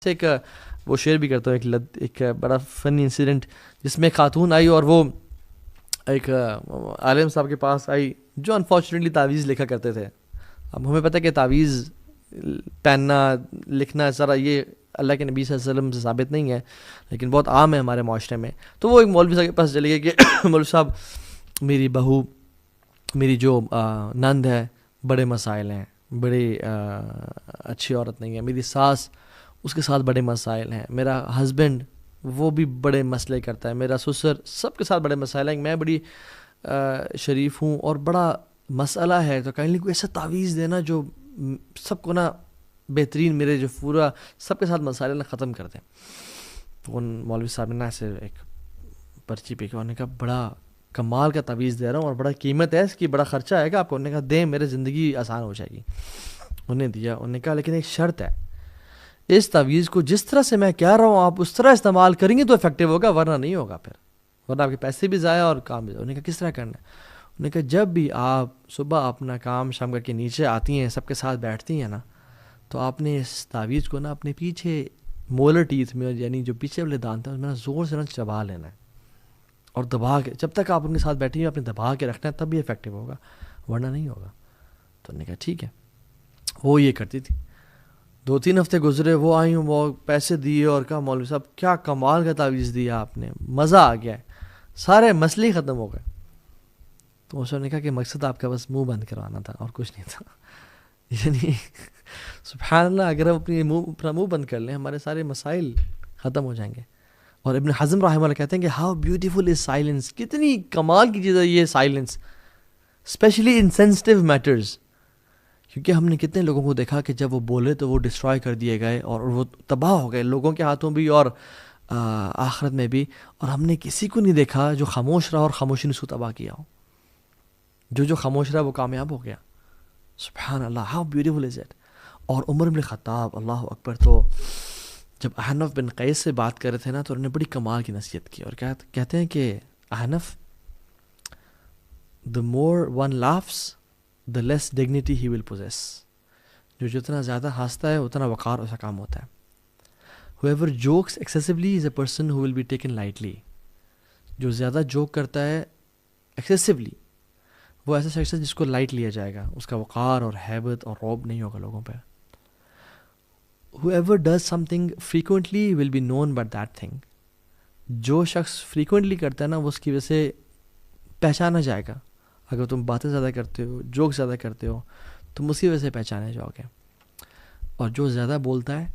ایک وہ شیئر بھی کرتا ہوں، ایک بڑا فنی انسیڈنٹ جس میں خاتون آئی اور وہ ایک عالم صاحب کے پاس آئی جو انفارچونیٹلی تعویذ لکھا کرتے تھے. اب ہمیں پتہ کہ تعویذ پہننا لکھنا ذرا یہ اللہ کے نبی صلی اللہ علیہ وسلم سے ثابت نہیں ہے، لیکن بہت عام ہے ہمارے معاشرے میں. تو وہ ایک مولوی صاحب کے پاس چلے گئے کہ مولوی صاحب میری بہو، میری جو نند ہے، بڑے مسائل ہیں، بڑی اچھی عورت نہیں ہے، میری ساس اس کے ساتھ بڑے مسائل ہیں، میرا ہسبینڈ وہ بھی بڑے مسئلے کرتا ہے، میرا سسر، سب کے ساتھ بڑے مسائل ہیں، میں بڑی شریف ہوں اور بڑا مسئلہ ہے، تو کہیں کوئی ایسا تعویذ دینا جو سب کو نا بہترین میرے جو پورا سب کے ساتھ مسائل ختم کر دیں. تو ان مولوی صاحب نے نا ایسے ایک پرچی پہ کیا، انہوں نے کہا بڑا کمال کا تعویذ دے رہا ہوں اور بڑا قیمت ہے اس کی، بڑا خرچہ آئے گا آپ کو. انہوں نے کہا دیں، میرے زندگی آسان ہو جائے گی. انہوں نے دیا. انہوں نے کہا لیکن ایک شرط ہے، اس تعویذ کو جس طرح سے میں کہہ رہا ہوں آپ اس طرح استعمال کریں گے تو افیکٹو ہوگا، ورنہ نہیں ہوگا، پھر ورنہ آپ کے پیسے بھی ضائع اور کام بھی ضائع. انہوں نے کہا کس طرح کرنا ہے؟ انہوں نے کہا جب بھی آپ صبح اپنا کام شام کر کے نیچے آتی ہیں، سب کے ساتھ بیٹھتی ہیں نا، تو آپ نے اس تعویذ کو نا اپنے پیچھے مولر ٹیتھ میں، یعنی جو پیچھے والے دانت ہیں اس میں زور سے نا چبا لینا ہے اور دبا کے، جب تک آپ ان کے ساتھ بیٹھی ہیں اپنے دبا کے رکھنا ہے، تب بھی افیکٹو ہوگا، ورنہ نہیں ہوگا. تو انہوں نے کہا ٹھیک ہے. وہ یہ کرتی تھی. 2-3 ہفتے گزرے، وہ آئی ہوں، وہ پیسے دیے اور کہا مولوی صاحب کیا کمال کا تعویذ دیا آپ نے، مزہ آ گیا ہے، سارے مسئلے ختم ہو گئے. تو اس نے کہا کہ مقصد آپ کا بس منہ بند کروانا تھا اور کچھ نہیں تھا. یعنی سبحان اللہ، اگر ہم اپنا منہ بند کر لیں ہمارے سارے مسائل ختم ہو جائیں گے. اور ابن حزم رحمہ اللہ کہتے ہیں کہ ہاؤ بیوٹیفل از سائلنس، کتنی کمال کی چیز ہے یہ silence, specially in sensitive matters. کیونکہ ہم نے کتنے لوگوں کو دیکھا کہ جب وہ بولے تو وہ ڈسٹرائے کر دیے گئے اور وہ تباہ ہو گئے، لوگوں کے ہاتھوں بھی اور آخرت میں بھی. اور ہم نے کسی کو نہیں دیکھا جو خاموش رہا اور خاموشی نے اس کو تباہ کیا ہو. جو خاموش رہا وہ کامیاب ہو گیا. سبحان اللہ، ہاؤ بیوٹیفل از اٹ. اور عمر بن خطاب، اللہ اکبر، تو جب احنف بن قیس سے بات کر رہے تھے نا تو انہوں نے بڑی کمال کی نصیحت کی اور کہتے ہیں کہ احنف، the more one laughs the less dignity he will possess. جو جتنا زیادہ ہنستا ہے اتنا وقار اس کا کام ہوتا ہے. whoever jokes excessively is a person who will be taken lightly. جو زیادہ جوک کرتا ہے excessively وہ ایسا شخص ہے جس کو لائٹ لیا جائے گا، اس کا وقار اور ہیبت اور رعب نہیں ہوگا لوگوں پہ. whoever does something frequently will be known by that thing. جو شخص frequently کرتا ہے نا وہ اس کی وجہ سے پہچانا جائے گا. اگر تم باتیں زیادہ کرتے ہو، جوک زیادہ کرتے ہو، تم اسی وجہ سے پہچانے جاؤ گے. اور جو زیادہ بولتا ہے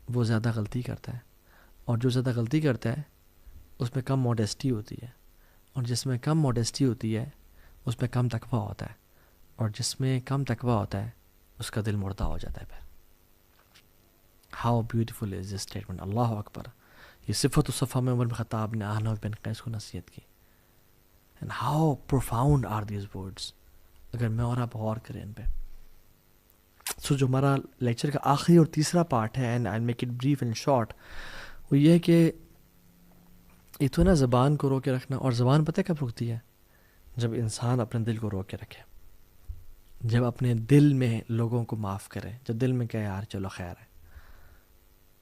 وہ زیادہ غلطی کرتا ہے، اور جو زیادہ غلطی کرتا ہے اس میں کم موڈیسٹی ہوتی ہے، اور جس میں کم موڈیسٹی ہوتی ہے اس میں کم تقویٰ ہوتا ہے، اور جس میں کم تقویٰ ہوتا ہے اس کا دل مردہ ہو جاتا ہے. پھر how beautiful is this statement, اللہ اکبر. یہ صفت الصفا میں عمر بن خطاب نے احنف بن قیس کو نصیحت کی. And how profound are these words، اگر میں اور آپ غور کریں ان پہ. سو جو ہمارا لیکچر کا آخری اور تیسرا پارٹ ہے، and I'll make it brief and short، وہ یہ ہے کہ ایک تو نا زبان کو روک کے رکھنا. اور زبان پتہ کب رکتی ہے؟ جب انسان اپنے دل کو روک کے رکھے، جب اپنے دل میں لوگوں کو معاف کرے، جب دل میں کہے یار چلو خیر ہے،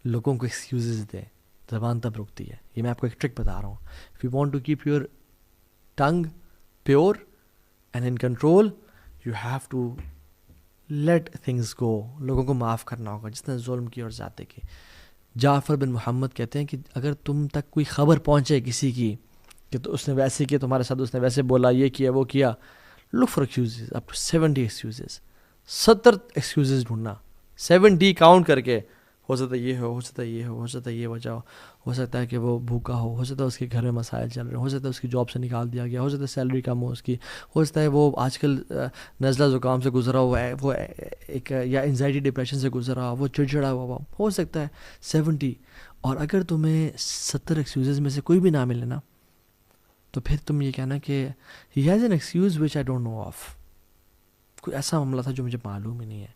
لوگوں کو ایکسکیوزز دے، زبان تب رکتی ہے. یہ میں آپ کو ایک ٹرک بتا رہا ہوں. If you want to keep your tongue pure and in control, you have to let things go. لوگوں کو معاف کرنا ہوگا جس نے ظلم کی اور زیادتی کی. جعفر بن محمد کہتے ہیں کہ اگر تم تک کوئی خبر پہنچے کسی کی کہ تو اس نے ویسے کیا تمہارے ساتھ، اس نے ویسے بولا، یہ کیا وہ کیا، look for excuses up to 70 excuses. 70 excuses ڈھونڈنا، 70 کاؤنٹ کر کے. ہو سکتا ہے یہ ہو سکتا ہے یہ ہو سکتا ہے یہ وجہ ہو سکتا ہے کہ وہ بھوکا ہو سکتا ہے اس کے گھر میں مسائل چل رہے ہو سکتا ہے اس کی جاب سے نکال دیا گیا، ہو سکتا ہے سیلری کم ہو اس کی، ہو سکتا ہے وہ آج کل نزلہ زکام سے گزرا ہوا ہے، وہ ایک یا انزائٹی ڈپریشن سے گزرا ہوا، وہ چڑچڑا ہوا ہو سکتا ہے 70. اور اگر تمہیں 70 ایکسکیوزز میں سے کوئی بھی نہ ملے نا تو پھر تم یہ کہنا کہ he has an excuse which I don't know of. کوئی ایسا معاملہ تھا جو مجھے معلوم ہی نہیں ہے.